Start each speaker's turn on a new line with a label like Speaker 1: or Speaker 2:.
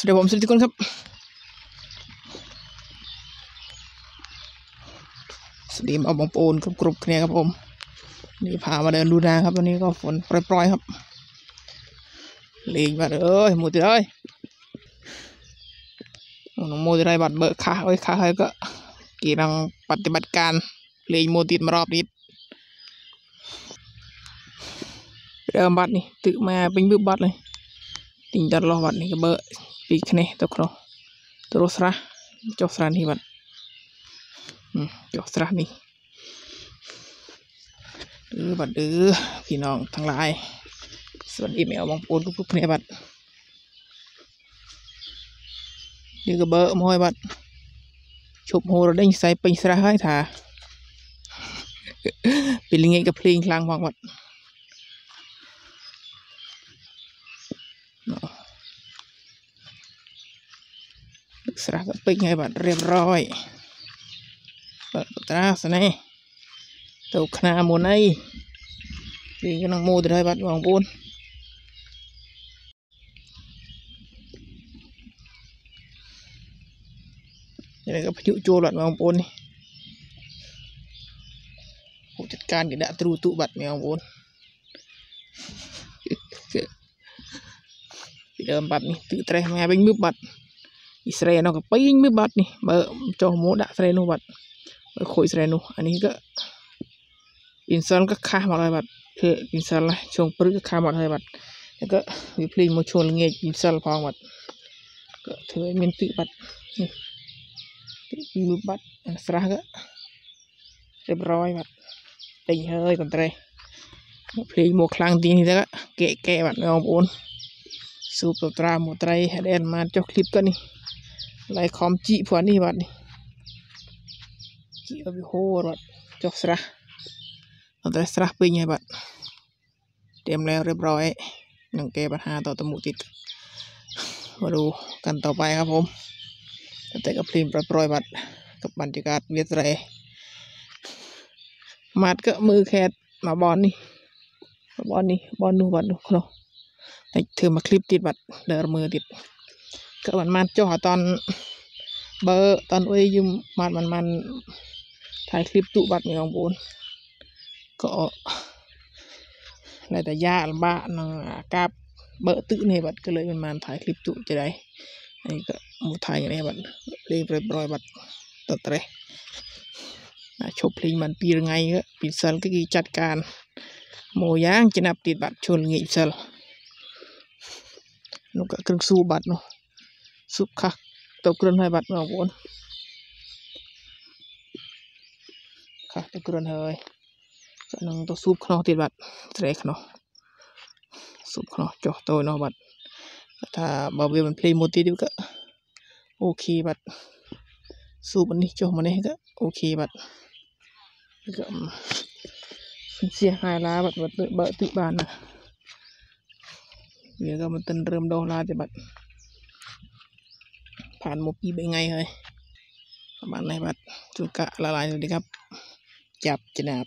Speaker 1: เดี๋ยวผมสวัสดีทุกคนครับสวัสดีเอาบองปูนกรุบเนี่ยครับผมนี่พามาเดินดูนาครับวันนี้ก็ฝนปล่อยๆครับลิงบัดเอ้ยหมดเลยน้องโมจะได้บัดเบิกขาไว้ขาให้ก็กีรังปฏิบัติการลิงโมติดมารอบนี้เริ่มบัดนี่ตื่นมาเป็นบึ้บบัดเลยติงจัดรอบัดนี่ก็เบิกปีกนี่ตัวครตัวสระจอกสระนี่บัดจอกสระนี่บัดพี่น้องทั้งหลายสวัสดีแมวบางปูนทุกๆเนี่ยบัดนี่ก็เบอร์มอยบัดชุบโหเราได้ใส่เป็นสระให้ถ่าเป็นลิงเงี้ยกับเพลงคลางวางบัดสระก็เป็นไงบัดเรียบร้อยเปิดตราสนี่ตัวขนาโมนัยลิงก็นั่งโมได้บัดบางปูนนี่ก็พายุโจรบัดบางปูนนี่ผู้จัดการก็ได้ตรูตุบัดบางปูนเดิมบัดนี่ตื่นเต้นมาเป็นมือบัดอิสราเอลก็ปิ้งมือบัดนี่เบอร์จอโมดะอิสราเอลบัดเบอร์โคอิสราเอลอันนี้ก็อินซันก็ฆ่ามาเลยบัดคืออินซันเลยช่วงปรึกก็ฆ่ามาเลยบัดแล้วก็วิพลีมาชวนเงี้ยอินซันพองบัดก็เธอมีนติบัดมือบัดสระก็เรียบร้อยบัดตีเฮ้ยตันเตะเพลงโมคลังตีนี่ก็แกะบัดเอาโอนสูบตราหมดไรเดินมาเจ้าคลิปก็นี่ไล่คอมจีพวกนี้บัดนี่จีเอาไปโหบัดเจ้าสระเอาแต่สระไปไงบัดเตรียมแล้วเรียบร้อยหนึ่งแก้ปัญหาต่อตะมุติดมาดูกันต่อไปครับผมแต่กับเพลงปล่อยบัดกับบรรยากาศเวียดไรมัดก็มือแคดมาบอลนี่บอลนูบัดดูเขาไอ้เธอมาคลิปติดบัดเดินมือติดก็มันจ่อตอนเบอร์ตอนอ้ยยืมมันถ่ายคลิปตุบัดมีของปูนก็อะไรแต่ยาบ้านกาบเบอร์ตึเนี่ยบัดก็เลยมันถ่ายคลิปตุจะได้อันนี้ก็มูถ่ายอย่างนี้บัดเรียบร้อยบัดตัดเตะชบเพลงมันปีไงก็ปีเซลก็กีจัดการโมย่างจะนับติดบัดชนเงี้ยเซลนุกเครื่องสูบบัดเนาะสูบคักตกเครื่องให้บัดมาวนค่ะตกเครื่องให้จะนั่งตัวสูบขนมติดบัดเสร็จขนมสูบขนมจ่อตัวเนาะบัดถ้าบาเวมันเพลย์โมติดิวก็โอเคบัดสูบมันนี่จ่อมันนี่ก็โอเคบัดก็เสียหายล้าบัดเบอร์ติบานนะเดี๋ยวก็มันต้นเริ่มโดนลาจะบัดผ่านโมปีไปไงเลยประมาณไหนบัดจุกะละลายเลยครับจับจะนับ